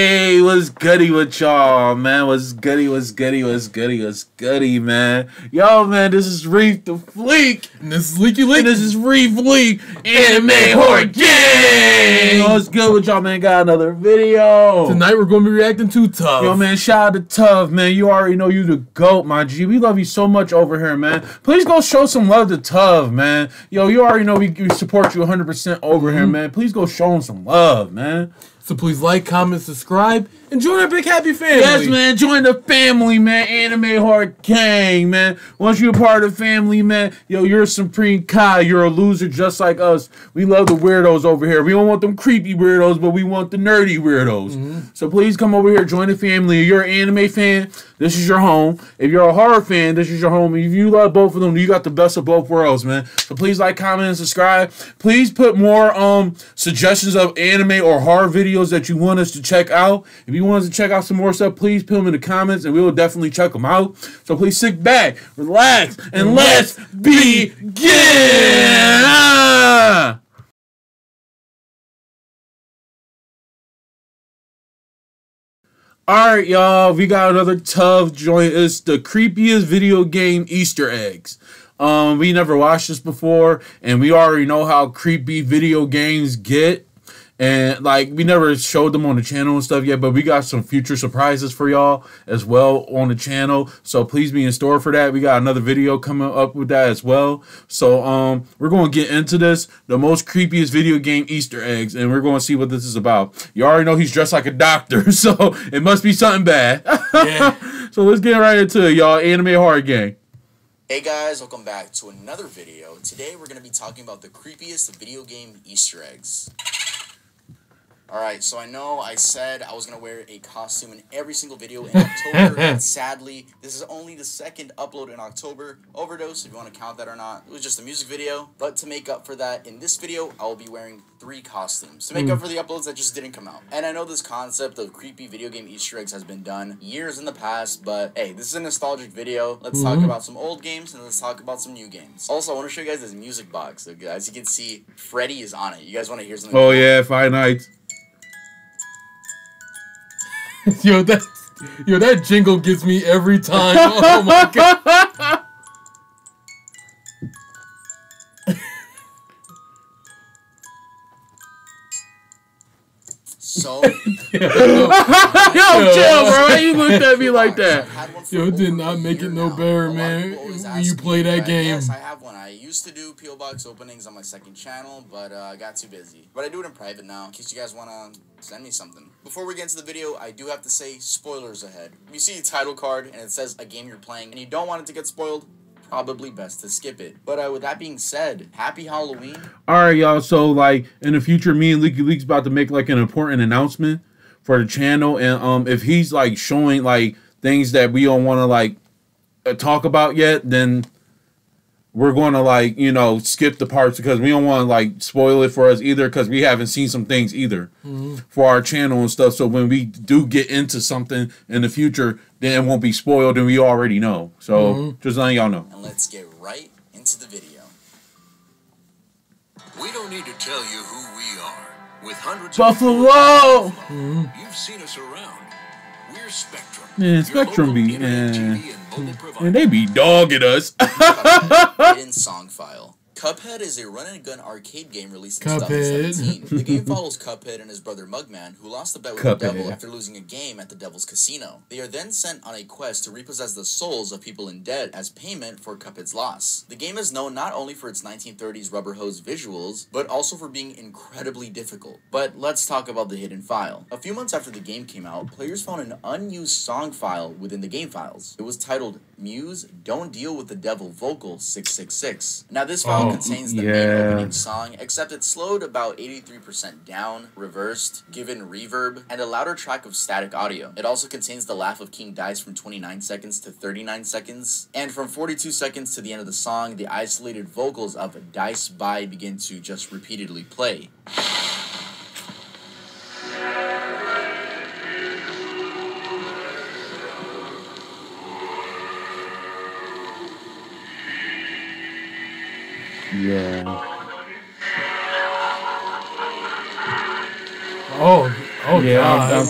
Hey, what's goody with y'all, man? What's goody, man? Yo, man, this is Reef'Lik. And this is Leaky. And this is Reef'Lik Anime Horror Gang. What's good with y'all, man? Got another video. Tonight we're going to be reacting to TUV. Yo, man, shout out to TUV, man. You already know you the GOAT, my G. We love you so much over here, man. Please go show some love to TUV, man. Yo, you already know we support you 100% over here, man. Please go show him some love, man. So please like, comment, subscribe, and join our big happy family. Yes, man. Join the family, man. Anime Horror Gang, man. Once you're a part of the family, man, yo, you're a supreme Kai. You're a loser just like us. We love the weirdos over here. We don't want them creepy weirdos, but we want the nerdy weirdos. So please come over here, join the family. If you're an anime fan, this is your home. If you're a horror fan, this is your home. If you love both of them, you got the best of both worlds, man. So please like, comment, and subscribe. Please put more suggestions of anime or horror videos that you want us to check out. If you want us to check out some more stuff, please put them in the comments and we will definitely check them out. So please sit back, relax, and let's begin! Alright, y'all, we got another TUV joint. It's the creepiest video game Easter eggs. We never watched this before, and we already know how creepy video games get. And, like, we never showed them on the channel and stuff yet, but we got some future surprises for y'all as well on the channel. So please be in store for that. We got another video coming up with that as well. So, we're going to get into this, the most creepiest video game Easter eggs, and we're going to see what this is about. You already know he's dressed like a doctor, so it must be something bad. Yeah. So let's get right into it, y'all. Anime Horror Gang. Hey guys, welcome back to another video. Today we're going to be talking about the creepiest video game Easter eggs. Alright, so I know I said I was going to wear a costume in every single video in October, and sadly, this is only the second upload in October. Overdose, if you want to count that or not. It was just a music video, but to make up for that, in this video, I will be wearing 3 costumes to make up for the uploads that just didn't come out. And I know this concept of creepy video game Easter eggs has been done years in the past, but hey, this is a nostalgic video. Let's talk about some old games, and let's talk about some new games. Also, I want to show you guys this music box. So, as you can see, Freddy is on it. You guys want to hear something? Oh, yeah, Five Nights. Yo, that jingle gets me every time. Oh my god. So, yo, chill, bro. Why you looked at me like that? Yo, it did not make it no better, man, when you play that game. Yes, I have one. I used to do P.O. Box openings on my second channel, but I got too busy. But I do it in private now, in case you guys want to send me something. Before we get into the video, I do have to say, spoilers ahead. If you see a title card and it says a game you're playing and you don't want it to get spoiled, probably best to skip it. But with that being said, happy Halloween. Alright, y'all, so like in the future, me and Leaky about to make like an important announcement for the channel, and if he's like showing like things that we don't want to like talk about yet, then we're going to like, you know, skip the parts because we don't want to like spoil it for us either, because we haven't seen some things either for our channel and stuff. So when we do get into something in the future, then it won't be spoiled and we already know. So just letting y'all know. And let's get right into the video. We don't need to tell you who we are. With hundreds Buffalo! of you've seen us around. We're Spectrum. Man, Spectrum be, and they be dogging us. Hidden song file. Cuphead is a run-and-gun arcade game released in 2017. The game follows Cuphead and his brother Mugman, who lost a bet with the devil after losing a game at the devil's casino. They are then sent on a quest to repossess the souls of people in debt as payment for Cuphead's loss. The game is known not only for its 1930s rubber hose visuals, but also for being incredibly difficult. But let's talk about the hidden file. A few months after the game came out, players found an unused song file within the game files. It was titled Muse Don't Deal with the Devil Vocal 666. Now this file contains the main opening song, except it's slowed about 83% down, reversed, given reverb, and a louder track of static audio. It also contains the laugh of King Dice from 29 seconds to 39 seconds, and from 42 seconds to the end of the song, the isolated vocals of Dice By begin to just repeatedly play. Yeah. Oh yeah.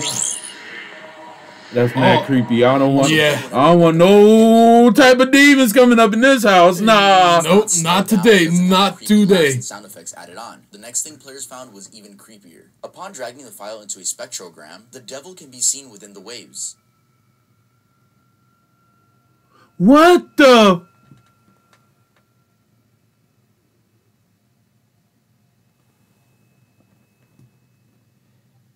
That's mad creepy. I don't want. Yeah. I don't want no type of demons coming up in this house. Nah. Nope, not today. Not today. Sound effects added on. The next thing players found was even creepier. Upon dragging the file into a spectrogram, the devil can be seen within the waves. What the?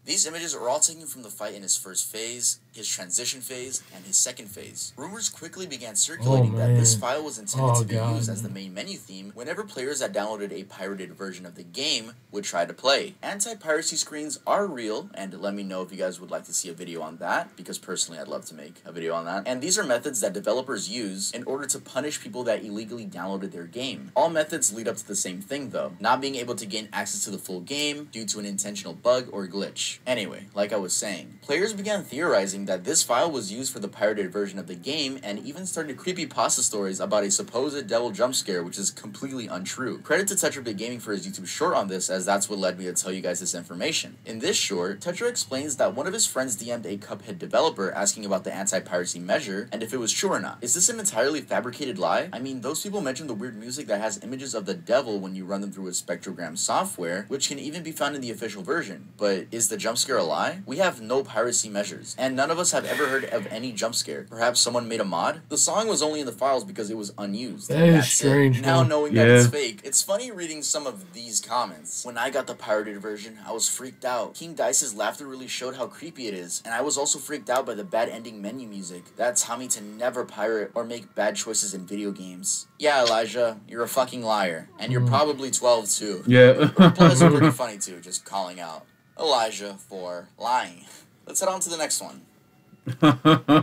These images are all taken from the fight in his first phase, his transition phase, and his second phase. Rumors quickly began circulating that this file was intended to be used as the main menu theme whenever players that downloaded a pirated version of the game would try to play. Anti-piracy screens are real, and let me know if you guys would like to see a video on that, because personally I'd love to make a video on that. And these are methods that developers use in order to punish people that illegally downloaded their game. All methods lead up to the same thing though, not being able to gain access to the full game due to an intentional bug or glitch. Anyway, like I was saying, players began theorizing that this file was used for the pirated version of the game and even started creepypasta stories about a supposed devil jump scare, which is completely untrue. Credit to TetraBit Gaming for his YouTube short on this, as that's what led me to tell you guys this information. In this short, Tetra explains that one of his friends DM'd a Cuphead developer asking about the anti-piracy measure and if it was true or not. Is this an entirely fabricated lie? I mean, those people mentioned the weird music that has images of the devil when you run them through a spectrogram software, which can even be found in the official version. But is the jump scare a lie? We have no piracy measures, and none of us have ever heard of any jump scare. Perhaps someone made a mod? The song was only in the files because it was unused. That is strange. Now knowing that it's fake, it's funny reading some of these comments. When I got the pirated version, I was freaked out. King Dice's laughter really showed how creepy it is, and I was also freaked out by the bad ending menu music. That taught me to never pirate or make bad choices in video games. Yeah, Elijah, you're a fucking liar, and you're probably 12 too. Yeah. Replies are pretty funny too, just calling out Elijah for lying. Let's head on to the next one.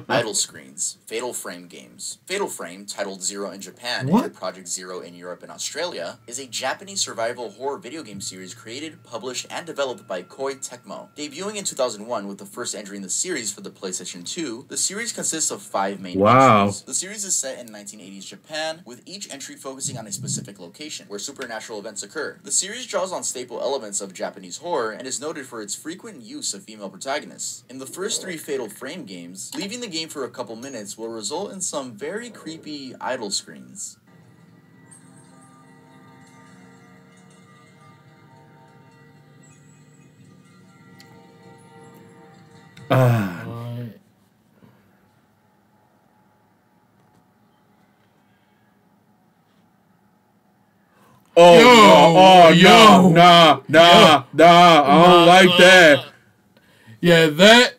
Idle screens. Fatal Frame games. Fatal Frame, titled Zero in Japan and Project Zero in Europe and Australia, is a Japanese survival horror video game series created, published, and developed by Koei Tecmo. Debuting in 2001 with the first entry in the series for the PlayStation 2, the series consists of 5 main entries. The series is set in 1980s Japan, with each entry focusing on a specific location, where supernatural events occur. The series draws on staple elements of Japanese horror and is noted for its frequent use of female protagonists. In the first 3 Fatal Frame games, leaving the game for a couple minutes will result in some very creepy idle screens. Nah, I don't like that. Yeah, that.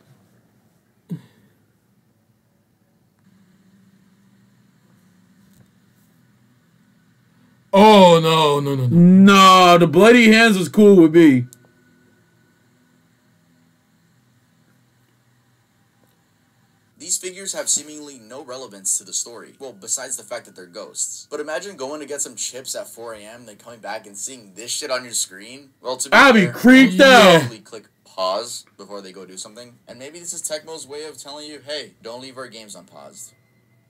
Oh, no. No, the bloody hands was cool with me. These figures have seemingly no relevance to the story. Well, besides the fact that they're ghosts. But imagine going to get some chips at 4 a.m., then coming back and seeing this shit on your screen. Well, to be I'd be creeped out. Click pause before they go do something. And maybe this is Tecmo's way of telling you, hey, don't leave our games unpaused.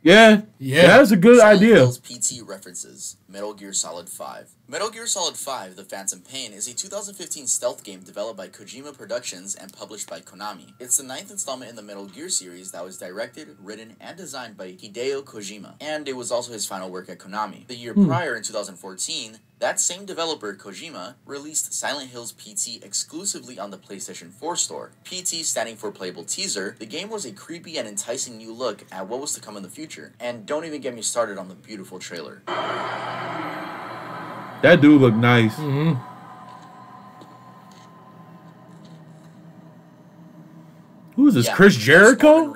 Yeah, that's a good idea. Hill's PT references. Metal Gear Solid 5. Metal Gear Solid 5, The Phantom Pain, is a 2015 stealth game developed by Kojima Productions and published by Konami. It's the 9th installment in the Metal Gear series that was directed, written, and designed by Hideo Kojima, and it was also his final work at Konami. The year prior, in 2014, that same developer, Kojima, released Silent Hill's PT exclusively on the PlayStation 4 store. PT standing for Playable Teaser, the game was a creepy and enticing new look at what was to come in the future. And don't even get me started on the beautiful trailer. That dude looked nice. Who is this, Chris Jericho?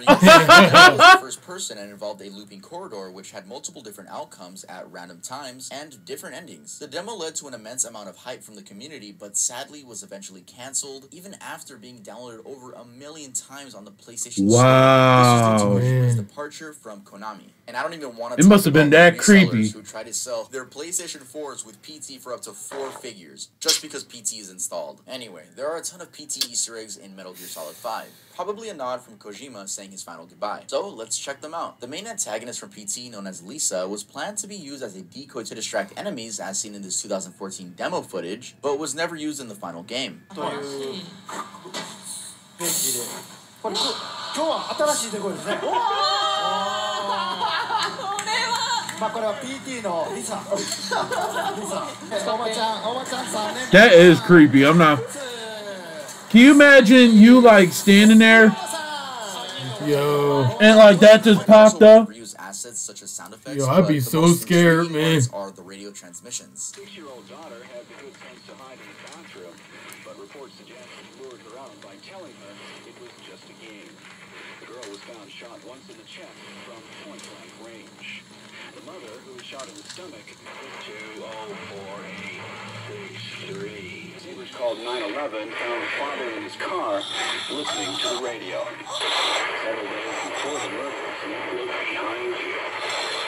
First person and involved a looping corridor which had multiple different outcomes at random times and different endings. The demo led to an immense amount of hype from the community, but sadly was eventually cancelled even after being downloaded over 1 million times on the PlayStation Wow. Store. This was due to his departure from Konami. And I don't even want to It must have been that creepy. Who tried to sell their PlayStation 4s with PT for up to 4 figures just because PT is installed. Anyway, there are a ton of PT Easter eggs in Metal Gear Solid 5. Probably a nod from Kojima saying his final goodbye. So let's check them out. The main antagonist from PT, known as Lisa, was planned to be used as a decoy to distract enemies as seen in this 2014 demo footage, but was never used in the final game. 今日は新しいデコイですね。まあこれは PT のリサ。おばちゃん3年。 That is creepy. I'm not. Can you imagine you like standing there? Yo. And like that just popped up. Reuse assets such as sound effects. Yo, I'd be but the so most scared, intriguing man. ones are the radio transmissions. 6-year-old daughter had the good sense to hide in the bathroom, but reports suggest he lured her out by telling her it was just a game. The girl was found shot once in the chest from point-blank range. The mother, who was shot in the stomach, was 204-863. He was called 911, found the father in his car listening to the radio. Several days before the murder, look behind you.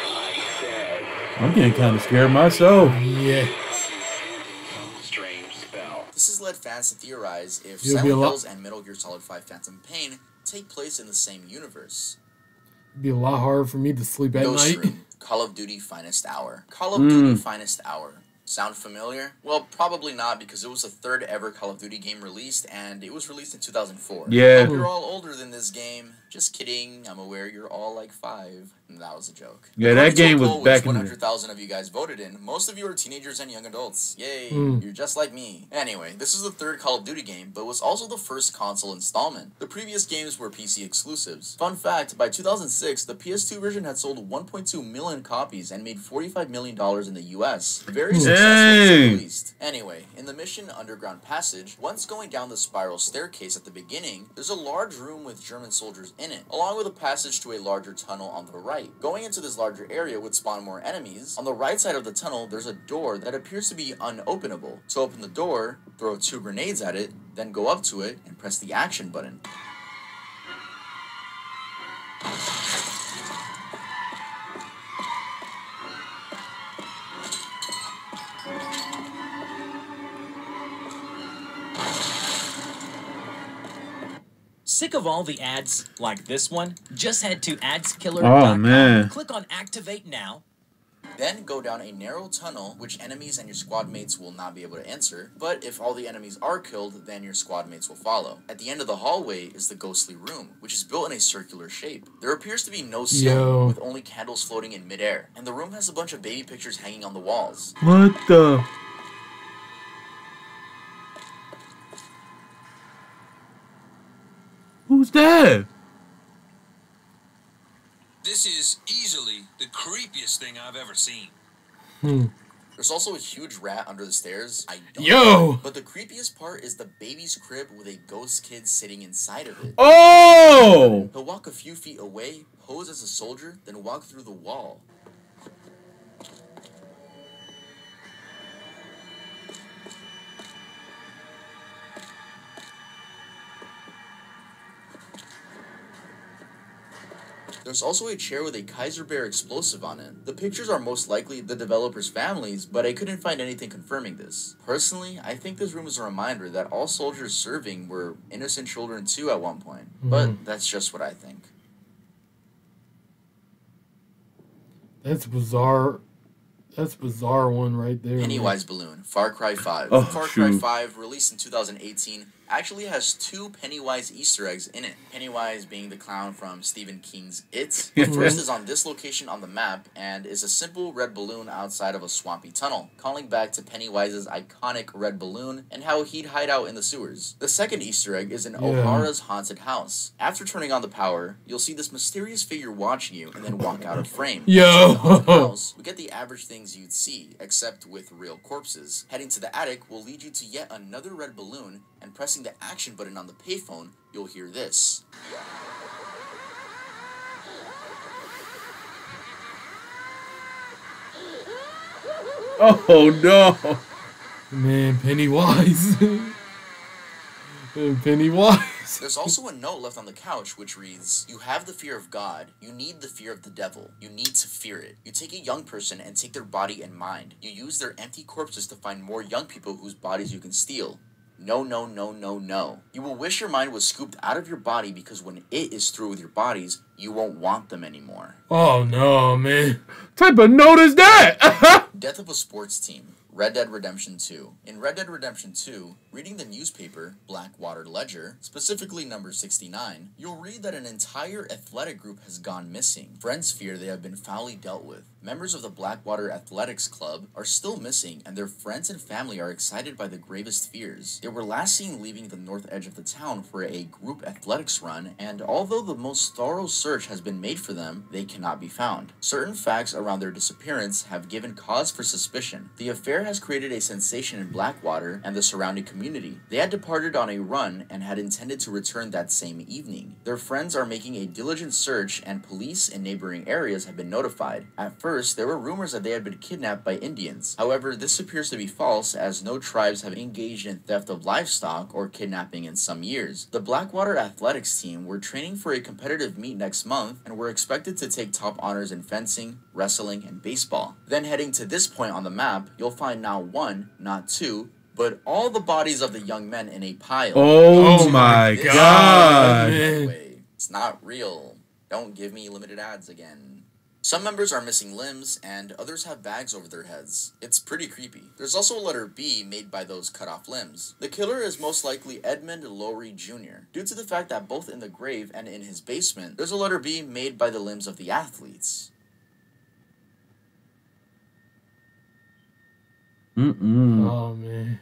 I said. I'm getting kind of scared myself. Yeah. Strange spell. This has led fans to theorize if It'll be Silent a lot- Hills and Metal Gear Solid 5 Phantom Pain take place in the same universe. It'd be a lot harder for me to sleep at Ghost night. Room, Call of Duty Finest Hour. Call of Duty Finest Hour. Sound familiar? Well, probably not, because it was the third ever Call of Duty game released, and it was released in 2004. Yeah. Hope you're all older than this game. Just kidding. I'm aware you're all like 5. And that was a joke. Yeah, that game was back in the... 100,000 of you guys voted in. Most of you are teenagers and young adults. Yay. You're just like me. Anyway, this is the third Call of Duty game, but was also the first console installment. The previous games were PC exclusives. Fun fact, by 2006, the PS2 version had sold 1.2 million copies and made $45 million in the US. Very successful, to say the least. Anyway, in the mission Underground Passage, once going down the spiral staircase at the beginning, there's a large room with German soldiers in it, along with a passage to a larger tunnel on the right. Going into this larger area would spawn more enemies. On the right side of the tunnel, there's a door that appears to be unopenable. To open the door, throw 2 grenades at it, then go up to it and press the action button. Sick of all the ads like this one? Just head to adskiller.com. Oh, man. Click on Activate Now. Then go down a narrow tunnel, which enemies and your squad mates will not be able to enter, but if all the enemies are killed, then your squad mates will follow. At the end of the hallway is the ghostly room, which is built in a circular shape. There appears to be no ceiling, with only candles floating in midair, and the room has a bunch of baby pictures hanging on the walls. What the... Who's that? This is easily the creepiest thing I've ever seen. There's also a huge rat under the stairs. I don't Yo! know. But the creepiest part is the baby's crib with a ghost kid sitting inside of it. Oh! He'll walk a few feet away, pose as a soldier, then walk through the wall. There's also a chair with a Kaiser Bear explosive on it. The pictures are most likely the developers' families, but I couldn't find anything confirming this. Personally, I think this room is a reminder that all soldiers serving were innocent children too at one point. But that's just what I think. That's bizarre. That's bizarre one right there. Pennywise Balloon, Far Cry 5. Oh, Far Cry 5, released in 2018, actually has 2 Pennywise Easter eggs in it. Pennywise being the clown from Stephen King's It. The first is on this location on the map and is a simple red balloon outside of a swampy tunnel, calling back to Pennywise's iconic red balloon and how he'd hide out in the sewers. The second Easter egg is in O'Hara's haunted house. After turning on the power, you'll see this mysterious figure watching you and then walk out of frame. Yo! In the haunted house, we get the average things you'd see, except with real corpses. Heading to the attic will lead you to yet another red balloon, and pressing the action button on the payphone, you'll hear this. Oh no! Man, Pennywise. Pennywise. There's also a note left on the couch which reads, "You have the fear of God. You need the fear of the devil. You need to fear it. You take a young person and take their body and mind. You use their empty corpses to find more young people whose bodies you can steal. No, no, no, no, no. You will wish your mind was scooped out of your body because when it is through with your bodies, you won't want them anymore." Oh no, man. What type of note is that? Death of a sports team. Red Dead Redemption 2. In Red Dead Redemption 2, reading the newspaper, Blackwater Ledger, specifically number 69, you'll read that an entire athletic group has gone missing. Friends fear they have been foully dealt with. Members of the Blackwater Athletics Club are still missing, and their friends and family are excited by the gravest fears. They were last seen leaving the north edge of the town for a group athletics run, and although the most thorough search has been made for them, they cannot be found. Certain facts around their disappearance have given cause for suspicion. The affair has created a sensation in Blackwater and the surrounding community. They had departed on a run and had intended to return that same evening. Their friends are making a diligent search, and police in neighboring areas have been notified. At first, there were rumors that they had been kidnapped by Indians. However, this appears to be false, as no tribes have engaged in theft of livestock or kidnapping in some years. The Blackwater athletics team were training for a competitive meet next month and were expected to take top honors in fencing, wrestling, and baseball. Then heading to this point on the map, you'll find not one, not two, but all the bodies of the young men in a pile. Oh my God. It's not real. Don't give me limited ads again. Some members are missing limbs, and others have bags over their heads. It's pretty creepy. There's also a letter B made by those cut off limbs. The killer is most likely Edmund Lowry Jr., due to the fact that both in the grave and in his basement, there's a letter B made by the limbs of the athletes. Oh, man.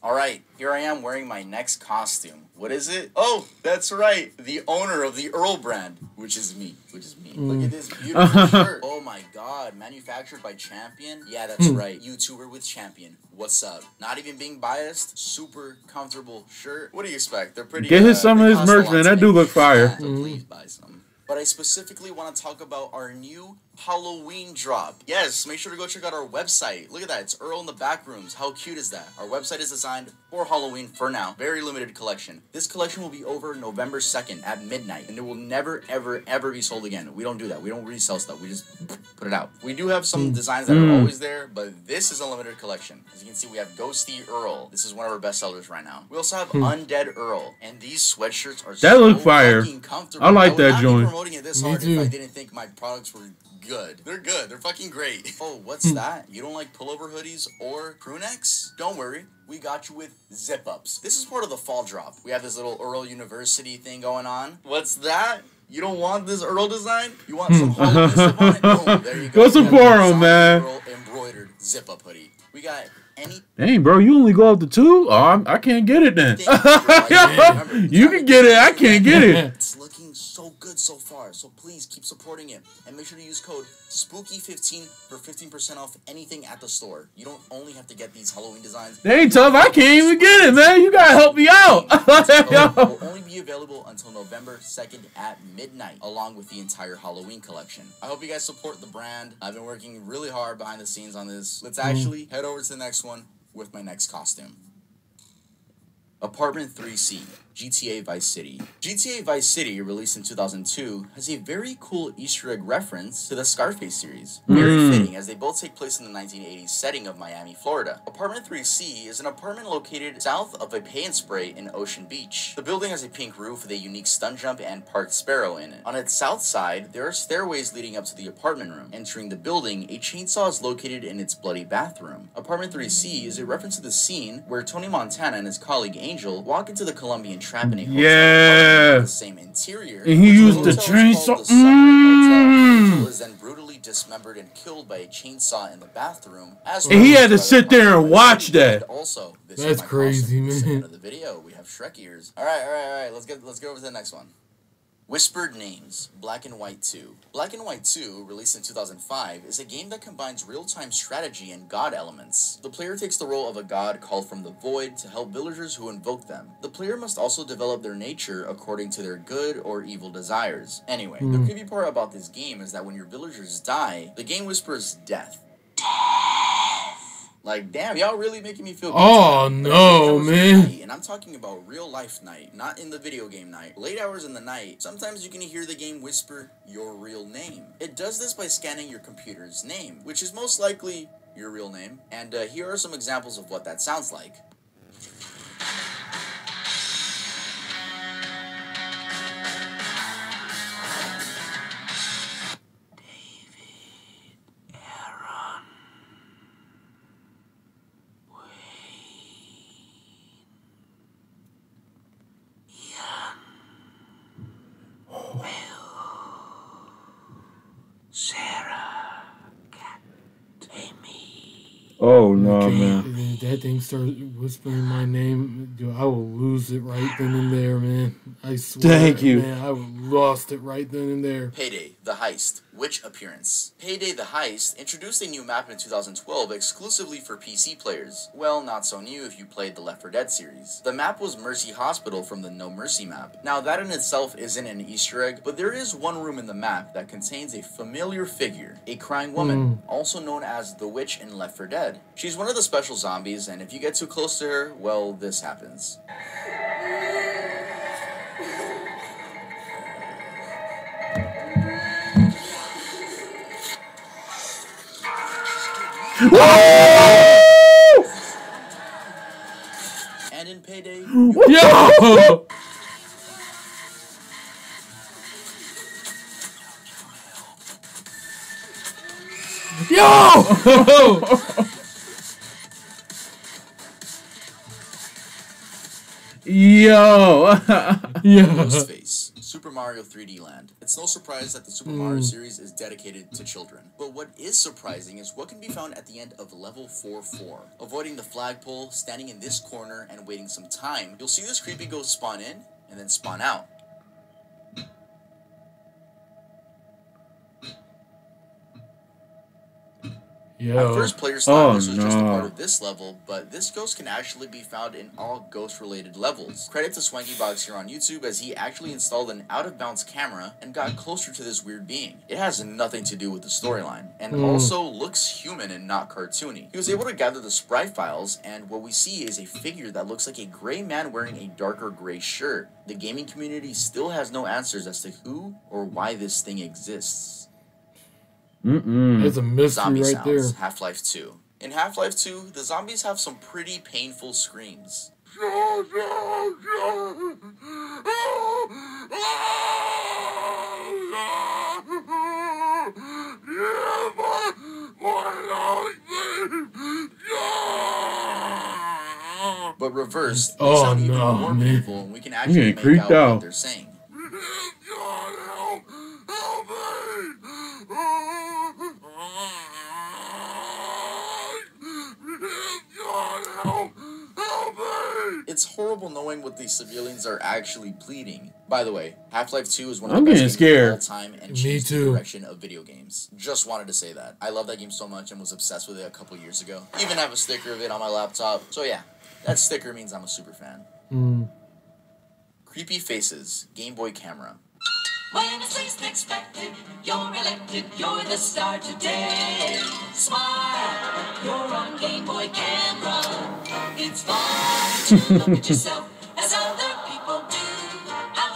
Alright, here I am wearing my next costume. What is it? Oh, that's right. The owner of the Earl brand, which is me. Look at this beautiful shirt. Oh my God, manufactured by Champion? Yeah, that's right. YouTuber with Champion. What's up? Not even being biased. Super comfortable shirt. What do you expect? They're pretty. Get some of his merch, man. That do look fire. So please buy some. But I specifically want to talk about our new Halloween drop. Yes, make sure to go check out our website. Look at that, it's Earl in the back rooms. How cute is that? Our website is designed for Halloween for now. Very limited collection. This collection will be over November 2nd at midnight, and it will never, ever, ever be sold again. We don't do that. We don't resell stuff. We just put it out. We do have some designs that are always there, but this is a limited collection. As you can see, we have Ghosty Earl. This is one of our best sellers right now. We also have Undead Earl, and these sweatshirts are so look fire. fucking comfortable. I like that joint. Promoting it this hard if I didn't think my products were good. They're good. They're fucking great. Oh, what's that? You don't like pullover hoodies or crew necks? Don't worry. We got you with zip-ups. This is part of the fall drop. We have this little Earl University thing going on. What's that? You don't want this Earl design? You want some Halloween zip on it? Boom, there you go. Go support him, man. Earl embroidered zip-up hoodie. We got any... Dang, bro, you only go up to 2? Oh, I can't get it then. You can get it. I can't get it. It's looking so good so far, so please keep supporting it. And make sure to use code SPOOKY15 for 15% off anything at the store. You don't only have to get these Halloween designs. They ain't tough. I can't even get it, man. You gotta help me out. It will only be available until November 2nd at midnight, along with the entire Halloween collection. I hope you guys support the brand. I've been working really hard behind the scenes on this. Let's actually head over to the next one with my next costume. Apartment 3C, GTA Vice City. GTA Vice City, released in 2002, has a very cool Easter egg reference to the Scarface series. Very fitting, as they both take place in the 1980s setting of Miami, Florida. Apartment 3C is an apartment located south of a Pay and Spray in Ocean Beach. The building has a pink roof with a unique stun jump and parked sparrow in it. On its south side, there are stairways leading up to the apartment room. Entering the building, a chainsaw is located in its bloody bathroom. Apartment 3C is a reference to the scene where Tony Montana and his colleague Angel walk into the Colombian Trap in a hotel with the same interior. And he used the chainsaw. Angel is then brutally dismembered and killed by a chainsaw in the bathroom. And he had to sit there and watch that. Also, this that's crazy, man. End of the video, we have Shrek ears. All right. Let's get over to the next one. Whispered Names, Black and White 2. Black and White 2, released in 2005, is a game that combines real-time strategy and god elements. The player takes the role of a god called from the void to help villagers who invoke them. The player must also develop their nature according to their good or evil desires. Anyway, the creepy part about this game is that when your villagers die, the game whispers death. Like, damn, y'all really making me feel good. Oh, no, man. Night, and I'm talking about real life night, not in the video game night. Late hours in the night, sometimes you can hear the game whisper your real name. It does this by scanning your computer's name, which is most likely your real name. And here are some examples of what that sounds like. Oh no, man. If that thing starts whispering my name, dude, I will lose it right then and there, man. I swear. Thank you. Man, I lost it right then and there. Payday, The Heist, Witch Appearance. Payday The Heist introduced a new map in 2012 exclusively for PC players. Well, not so new if you played the Left 4 Dead series. The map was Mercy Hospital from the No Mercy map. Now that in itself isn't an Easter egg, but there is one room in the map that contains a familiar figure, a crying woman, also known as the Witch in Left 4 Dead. She's one of the special zombies, and if you get too close to her, well, this happens. And in Payday, Yo! Yo! Yo. Ghostface, Super Mario 3D Land. It's no surprise that the Super Mario series is dedicated to children. But what is surprising is what can be found at the end of level 4-4. Avoiding the flagpole, standing in this corner, and waiting some time, you'll see this creepy ghost spawn in and then spawn out. At first, players thought this was just a part of this level, but this ghost can actually be found in all ghost-related levels. Credit to SwankyBox here on YouTube, as he actually installed an out-of-bounds camera and got closer to this weird being. It has nothing to do with the storyline, and also looks human and not cartoony. He was able to gather the sprite files, and what we see is a figure that looks like a gray man wearing a darker gray shirt. The gaming community still has no answers as to who or why this thing exists. There's a mystery Zombie right sounds, there. Half-Life 2. In Half-Life 2, the zombies have some pretty painful screams. But reversed, they sound even more painful, and we can actually make out what they're saying. It's horrible knowing what these civilians are actually pleading. By the way, Half-Life 2 is one of the best games of all time and changed the direction of video games. Just wanted to say that. I love that game so much and was obsessed with it a couple years ago. Even have a sticker of it on my laptop. So yeah, that sticker means I'm a super fan. Creepy Faces, Game Boy Camera. When it's least expected, you're elected, you're the star today. Smile, you're on Game Boy Camera. It's fun to look at yourself as other people do.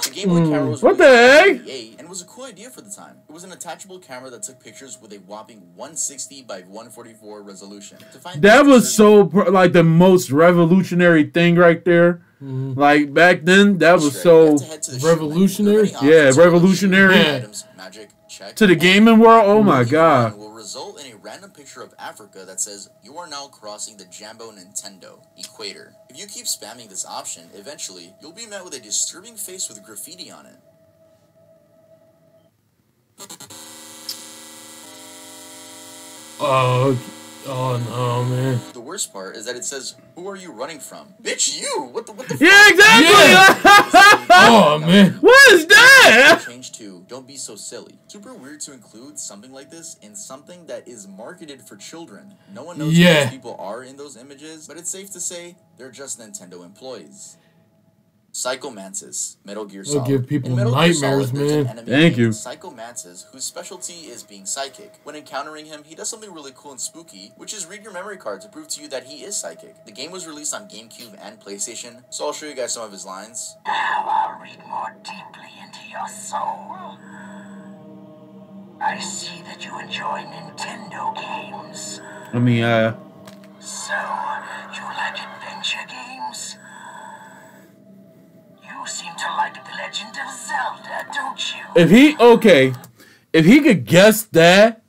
The Game Boy Camera was What the heck? and was a cool idea for the time. It was an attachable camera that took pictures with a whopping 160 by 144 resolution. That was so like the most revolutionary thing right there. Like back then, that was so revolutionary. Yeah, revolutionary. Items, magic, check, to the gaming world. Oh my god! Will result in a random picture of Africa that says you are now crossing the Jambo Nintendo equator. If you keep spamming this option, eventually you'll be met with a disturbing face with graffiti on it. Oh no, man. The worst part is that it says, "Who are you running from?" Bitch, you! What the Yeah, exactly! Oh, man. What is that? Change to, don't be so silly. Super weird to include something like this in something that is marketed for children. No one knows who those people are in those images, but it's safe to say they're just Nintendo employees. Psycho Mantis, Metal Gear Solid. It'll give people nightmares, man. Thank you. Psycho Mantis, whose specialty is being psychic. When encountering him, he does something really cool and spooky, which is read your memory card to prove to you that he is psychic. The game was released on GameCube and PlayStation, so I'll show you guys some of his lines. Now I'll read more deeply into your soul. I see that you enjoy Nintendo games. I mean, So, you like adventure games? You seem to like The Legend of Zelda, don't you? if he could guess that,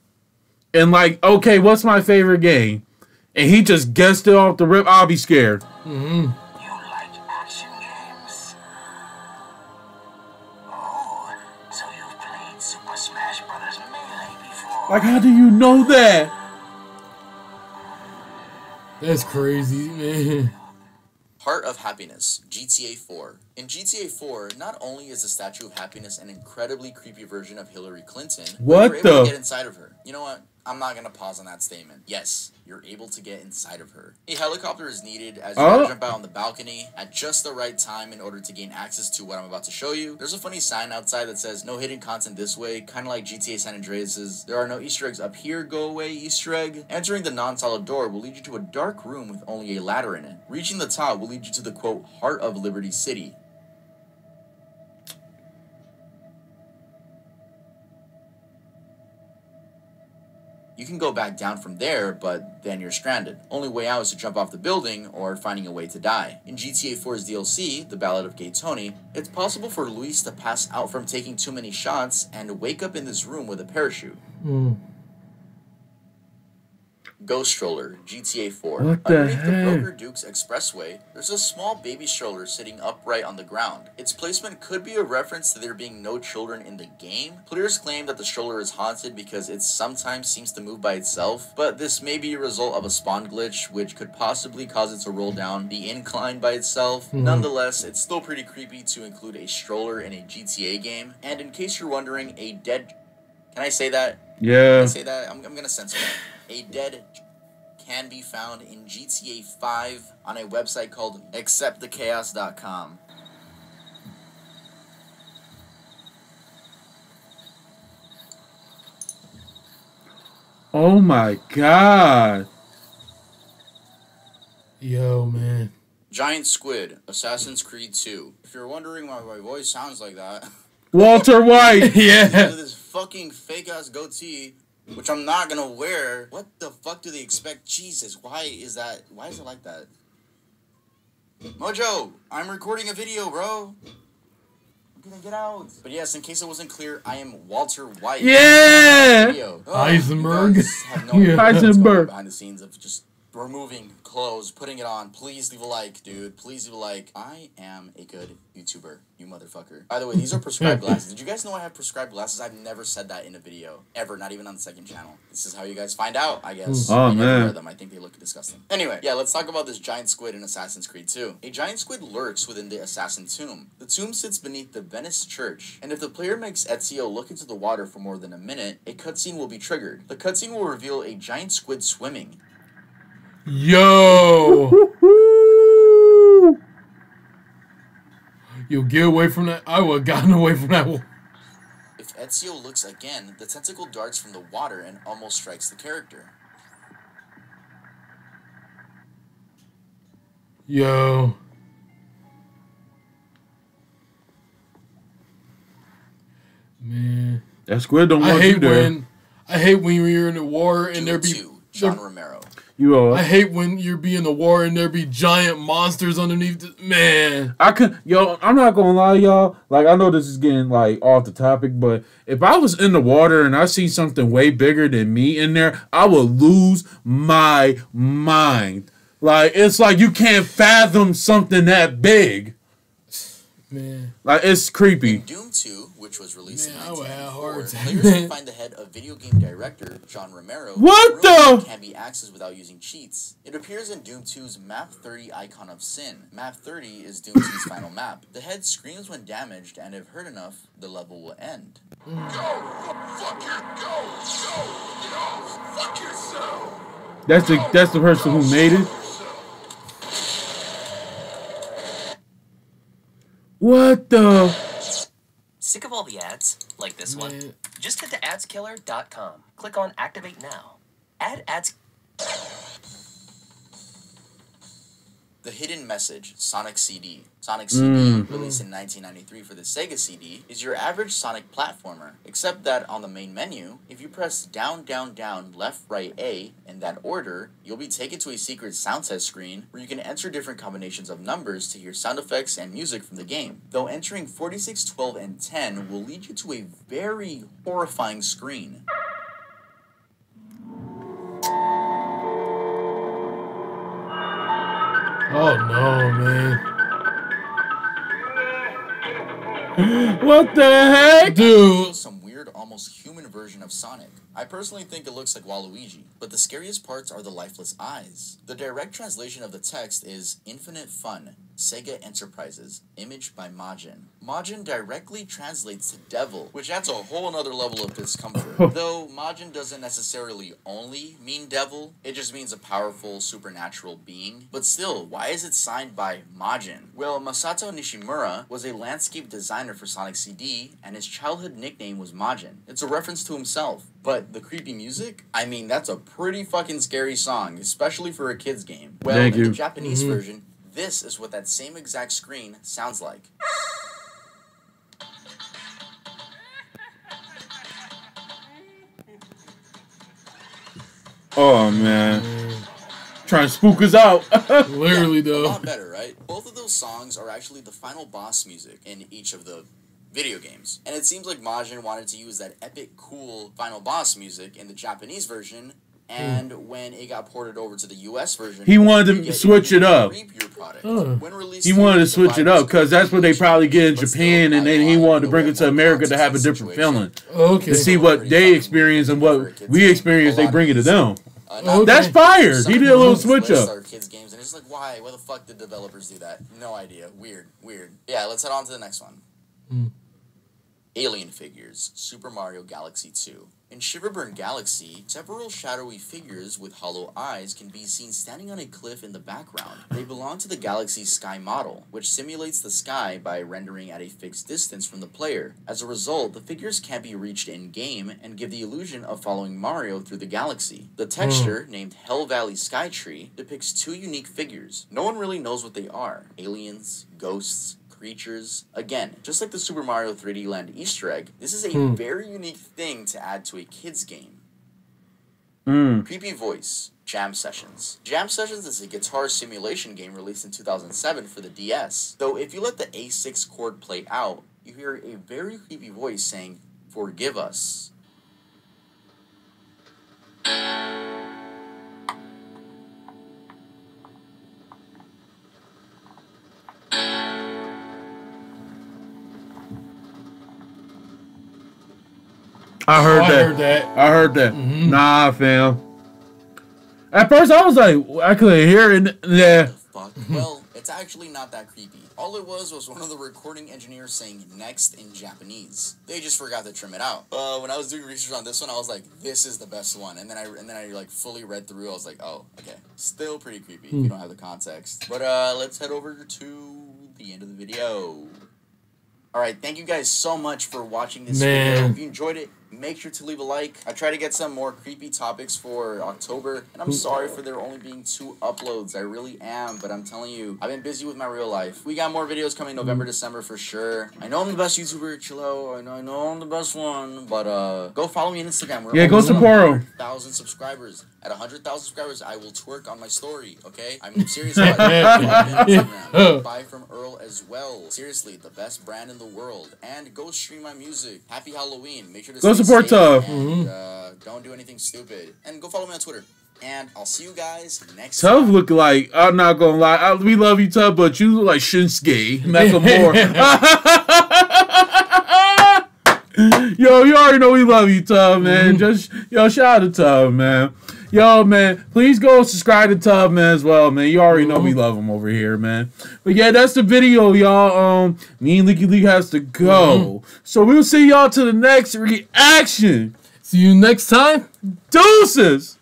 and like, okay, what's my favorite game? And he just guessed it off the rip, I'll be scared. You like action games? Oh, so you've played Super Smash Bros. Melee before? Like, how do you know that? That's crazy, man. Heart of Happiness, GTA 4. In GTA 4, not only is the Statue of Happiness an incredibly creepy version of Hillary Clinton, What but you're able the? to get inside of her. You know what? I'm not gonna pause on that statement. Yes, you're able to get inside of her. A helicopter is needed as you gotta jump out on the balcony at just the right time in order to gain access to what I'm about to show you. There's a funny sign outside that says, no hidden content this way, kind of like GTA San Andreas's. There are no Easter eggs up here, go away Easter egg. Entering the non-solid door will lead you to a dark room with only a ladder in it. Reaching the top will lead you to the, quote, heart of Liberty City. You can go back down from there, but then you're stranded. Only way out is to jump off the building or finding a way to die. In GTA 4's DLC, The Ballad of Gay Tony, it's possible for Luis to pass out from taking too many shots and wake up in this room with a parachute. Ghost Stroller, GTA 4. What the Underneath the heck? Broker Dukes Expressway, there's a small baby stroller sitting upright on the ground. Its placement could be a reference to there being no children in the game. Players claim that the stroller is haunted because it sometimes seems to move by itself, but this may be a result of a spawn glitch, which could possibly cause it to roll down the incline by itself. Nonetheless, it's still pretty creepy to include a stroller in a GTA game. And in case you're wondering, a dead... Can I say that? Yeah. Can I say that? I'm gonna censor that. A dead can be found in GTA 5 on a website called acceptthechaos.com. Oh my god. Yo, man. Giant Squid, Assassin's Creed 2. If you're wondering why my voice sounds like that, Walter White. Yeah. this fucking fake-ass goatee, which I'm not gonna wear. What the fuck do they expect? Jesus, why is it like that? Mojo, I'm recording a video, bro. I'm gonna get out. But yes, in case it wasn't clear, I am Walter White. Yeah. Heisenberg. You guys have no idea Yeah. what's going on Heisenberg. behind the scenes of just removing clothes, putting it on. Please leave a like, dude. Please leave a like. I am a good YouTuber, you motherfucker. By the way, these are prescribed glasses. Did you guys know I have prescribed glasses? I've never said that in a video. Ever, not even on the second channel. This is how you guys find out, I guess. Oh, I never man. wear them. I think they look disgusting. Anyway, yeah, let's talk about this giant squid in Assassin's Creed 2. A giant squid lurks within the assassin tomb. The tomb sits beneath the Venice church, and if the player makes Ezio look into the water for more than a minute, a cutscene will be triggered. The cutscene will reveal a giant squid swimming. Yo. Yo, get away from that. I would have gotten away from that one. If Ezio looks again, the tentacle darts from the water and almost strikes the character. Yo. Man. That squid don't I want you hate there. when you're in a war and there be... Doom 2, John Romero. You I hate when you're be in the war and there be giant monsters underneath the, man. I'm not gonna lie, y'all. Like, I know this is getting like off the topic, but if I was in the water and I see something way bigger than me in there, I would lose my mind. Like, it's like you can't fathom something that big. Man. Like, it's creepy. In Doom 2, which was released Man, in I would have a 1994, hard time, players man. can find the head of video game director John Romero. What The room the? can be accessed without using cheats. It appears in Doom 2's Map 30 Icon of Sin. Map 30 is Doom 2's final map. The head screams when damaged, and if hurt enough, the level will end. That's the person who made it. What the? Sick of all the ads? Like this one? Man. Just head to adskiller.com. Click on Activate Now. Add ads. The Hidden Message, Sonic CD. Sonic CD, released in 1993 for the Sega CD, is your average Sonic platformer, except that on the main menu, if you press down, down, down, left, right, A, in that order, you'll be taken to a secret sound test screen where you can enter different combinations of numbers to hear sound effects and music from the game. Though entering 46, 12, and 10 will lead you to a very horrifying screen. Oh no, man. What the heck? Dude. Some weird, almost human version of Sonic. I personally think it looks like Waluigi, but the scariest parts are the lifeless eyes. The direct translation of the text is Infinite Fun, Sega Enterprises, image by Majin. Majin directly translates to devil, which adds a whole nother level of discomfort. Though Majin doesn't necessarily only mean devil, it just means a powerful supernatural being. But still, why is it signed by Majin? Well, Masato Nishimura was a landscape designer for Sonic CD, and his childhood nickname was Majin. It's a reference to himself. But the creepy music? I mean, that's a pretty fucking scary song, especially for a kid's game. Well, in the Japanese version, this is what that same exact screen sounds like. Oh, man. Trying to spook us out. Literally, Yeah, though. a lot better, right? Both of those songs are actually the final boss music in each of the video games. And it seems like Majin wanted to use that epic, cool final boss music in the Japanese version, and when it got ported over to the US version, he wanted to switch it up. When released, He wanted to switch it up because that's what they probably get in Japan, and then he wanted to bring it to America to have a different feeling. Okay. To see what they experience and what we experience, they bring it to them. Okay. That's fire. He did a little switch up. Kids games, and it's like, why? Why the fuck did developers do that? No idea. Weird. Yeah, let's head on to the next one. Alien figures, Super Mario Galaxy 2. In Shiverburn Galaxy, several shadowy figures with hollow eyes can be seen standing on a cliff in the background. They belong to the Galaxy's sky model, which simulates the sky by rendering at a fixed distance from the player. As a result, the figures can't be reached in-game and give the illusion of following Mario through the galaxy. The texture, named Hell Valley Skytree, depicts two unique figures. No one really knows what they are: aliens, ghosts, creatures. Again, just like the Super Mario 3D Land Easter egg, this is a very unique thing to add to a kid's game. Creepy Voice, Jam Sessions. Jam Sessions is a guitar simulation game released in 2007 for the DS. Though if you let the A6 chord play out, you hear a very creepy voice saying, "Forgive us." I heard that. Nah, fam. At first, I was like, I couldn't hear it. Yeah. Fuck. Well, it's actually not that creepy. All it was one of the recording engineers saying "next" in Japanese. They just forgot to trim it out. When I was doing research on this one, I was like, this is the best one. And then I like fully read through. I was like, oh, okay. Still pretty creepy if you don't have the context. But let's head over to the end of the video. Alright, thank you guys so much for watching this video. If you enjoyed it, make sure to leave a like. I try to get some more creepy topics for October, and I'm sorry for there only being 2 uploads. I really am, but I'm telling you, I've been busy with my real life. We got more videos coming November, December for sure. I know I'm the best YouTuber, Chilo. I know I'm the best one, but go follow me on Instagram. We're go support him. 100,000 subscribers. At 100,000 subscribers, I will twerk on my story, okay? I'm serious about it. Buy from Earl as well. Seriously, the best brand in the world. And go stream my music. Happy Halloween. Make sure to go support TUV. And, don't do anything stupid. And go follow me on Twitter. And I'll see you guys next time. TUV look like, I'm not gonna lie, we love you, TUV, but you look like Shinsuke Nakamura. Yo, you already know we love you, TUV, man. Shout out to TUV, man. Yo, man, please go subscribe to TUV, man, as well, man. You already know we love him over here, man. But yeah, that's the video, y'all. Me and Leaky League has to go. So we'll see y'all to the next reaction. See you next time. Deuces!